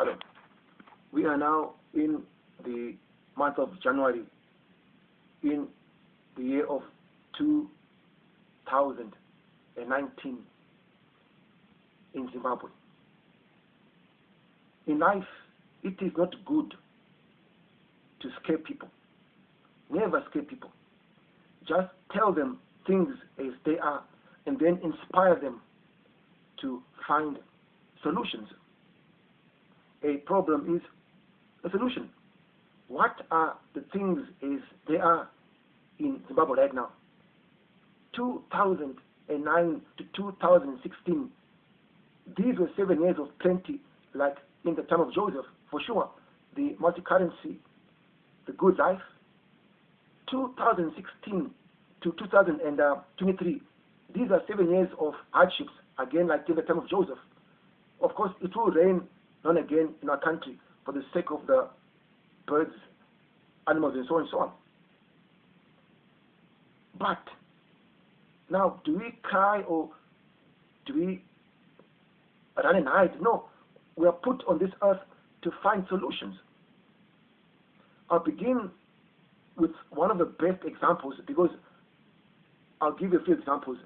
Hello. We are now in the month of January in the year of 2019 in Zimbabwe. In life, it is not good to scare people. Never scare people. Just tell them things as they are and then inspire them to find solutions. A problem is a solution. What are the things as they are in Zimbabwe right now? 2009 to 2016, these were 7 years of plenty, like in the time of Joseph, for sure. The multi-currency, the good life. 2016 to 2023, these are 7 years of hardships, again like in the time of Joseph. Of course, it will rain now and again in our country for the sake of the birds, animals, and so on and so on. But now, do we cry or do we run and hide? No, we are put on this earth to find solutions. I'll begin with one of the best examples, because I'll give you a few examples.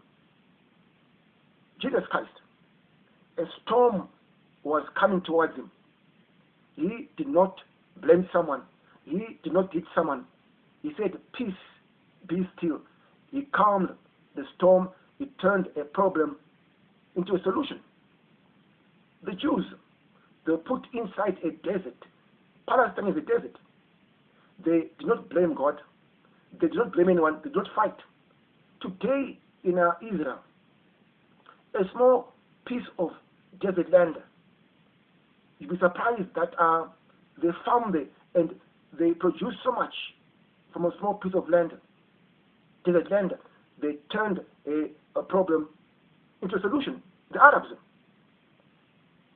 Jesus Christ, a storm was coming towards him. He did not blame someone. He did not hit someone. He said, "Peace, be still." He calmed the storm. He turned a problem into a solution. The Jews, they were put inside a desert. Palestine is a desert. They did not blame God. They did not blame anyone. They did not fight. Today in Israel, a small piece of desert land, you'd be surprised that they farm there and they produce so much from a small piece of land, desert land. They turned a problem into a solution. The Arabs,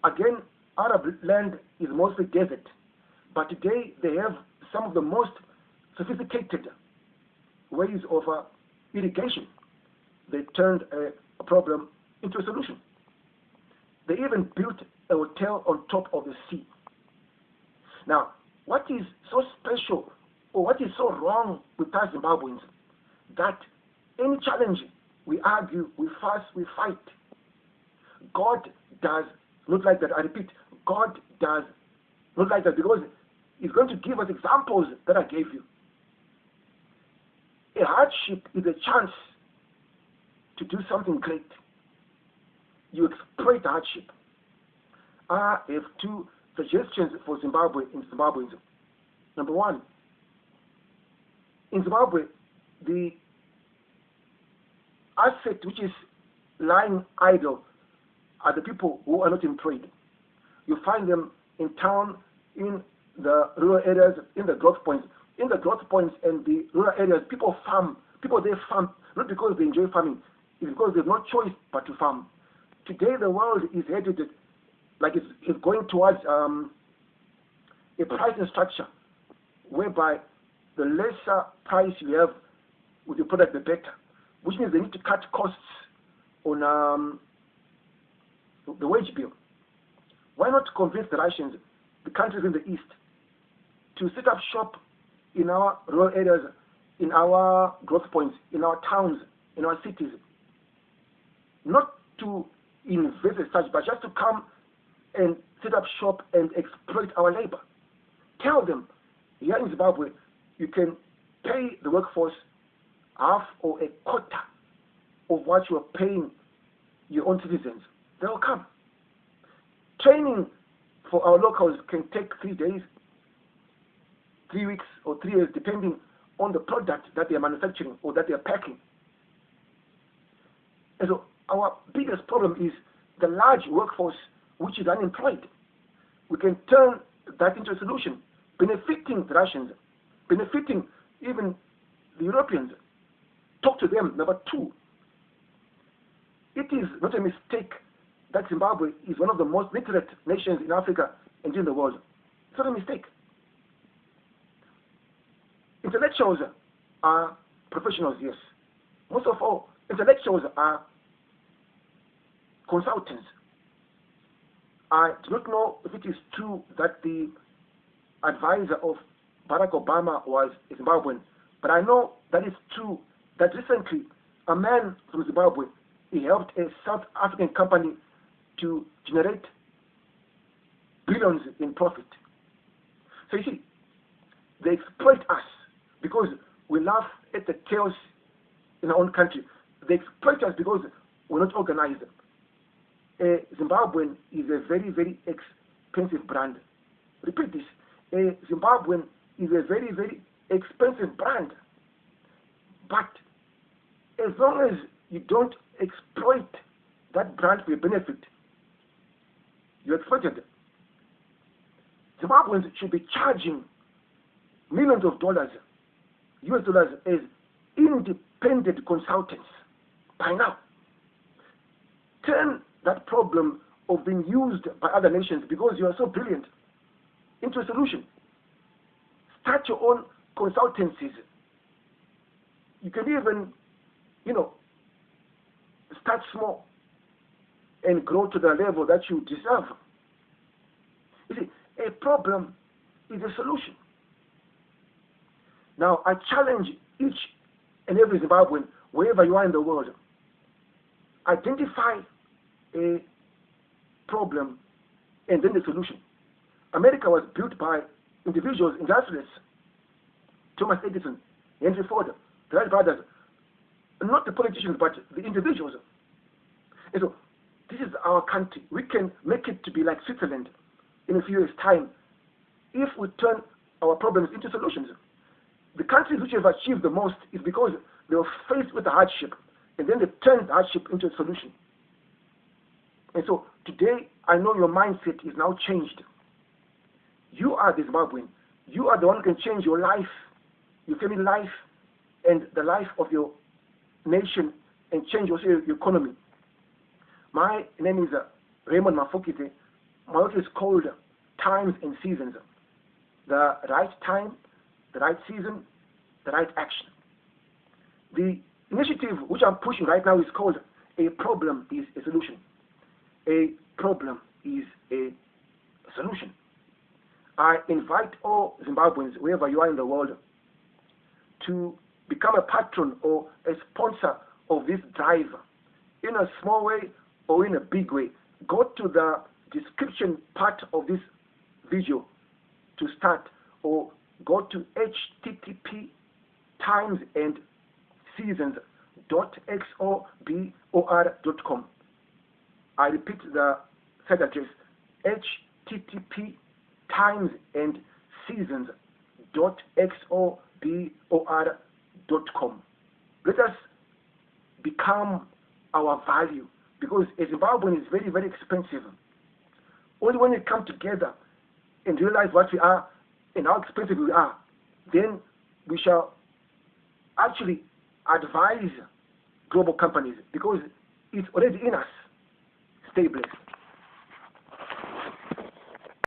again, Arab land is mostly desert, but today they have some of the most sophisticated ways of irrigation. They turned a problem into a solution. They even built a hotel on top of the sea. Now, what is so special, or what is so wrong with us Zimbabweans, that any challenge, we argue, we fuss, we fight. God does not like that. I repeat, God does not like that, because He's going to give us examples that I gave you. A hardship is a chance to do something great. You exploit hardship. I have two suggestions for Zimbabwe in Zimbabweans. Number one, in Zimbabwe, the asset which is lying idle are the people who are not employed. You find them in town, in the rural areas, in the growth points. In the growth points and the rural areas, people farm. People, they farm not because they enjoy farming, it's because they have no choice but to farm. Today, the world is headed, like it's going towards a pricing structure whereby the lesser price you have with the product, the better. Which means they need to cut costs on the wage bill. Why not convince the Russians, the countries in the East, to set up shop in our rural areas, in our growth points, in our towns, in our cities? Not to invest as such, but just to come and set up shop and exploit our labor. Tell them, here in Zimbabwe, you can pay the workforce half or a quarter of what you are paying your own citizens. They will come. Training for our locals can take 3 days, 3 weeks, or 3 years, depending on the product that they are manufacturing or that they are packing. And so our biggest problem is the large workforce which is unemployed. We can turn that into a solution, benefiting the Russians, benefiting even the Europeans. Talk to them. Number two, it is not a mistake that Zimbabwe is one of the most literate nations in Africa and in the world. It's not a mistake. Intellectuals are professionals, yes. Most of all, intellectuals are consultants. I do not know if it is true that the advisor of Barack Obama was a Zimbabwean, but I know that it's true that recently a man from Zimbabwe, he helped a South African company to generate billions in profit. So you see, they exploit us because we laugh at the chaos in our own country. They exploit us because we're not organized. A Zimbabwean is a very, very expensive brand. Repeat this. A Zimbabwean is a very, very expensive brand. But as long as you don't exploit that brand for your benefit, you're exploited. Zimbabweans should be charging millions of dollars, US dollars, as independent consultants by now. Turn that problem of being used by other nations because you are so brilliant into a solution. Start your own consultancies. You can even, start small and grow to the level that you deserve. You see, a problem is a solution. Now, I challenge each and every Zimbabwean, wherever you are in the world, identify a problem and then the solution. America was built by individuals, industrialists, Thomas Edison, Henry Ford, the Wright brothers, not the politicians, but the individuals. And so, this is our country. We can make it to be like Switzerland in a few years' time if we turn our problems into solutions. The countries which have achieved the most is because they were faced with a hardship, and then they turned the hardship into a solution. And so today, I know your mindset is now changed. You are the Zimbabwean. You are the one who can change your life, your family life, and the life of your nation, and change also your economy. My name is Raymond Mafokite. My work is called Times and Seasons. The right time, the right season, the right action. The initiative which I'm pushing right now is called A Problem is a Solution. A problem is a solution. I invite all Zimbabweans, wherever you are in the world, to become a patron or a sponsor of this drive in a small way or in a big way. Go to the description part of this video to start, or go to http://timesandseasons.xobor.com. I repeat the site address, http://timesandseasons.xobor.com. Let us become our value, because a Zimbabwean is very, very expensive. Only when we come together and realize what we are and how expensive we are, then we shall actually advise global companies, because it's already in us. Stay blessed.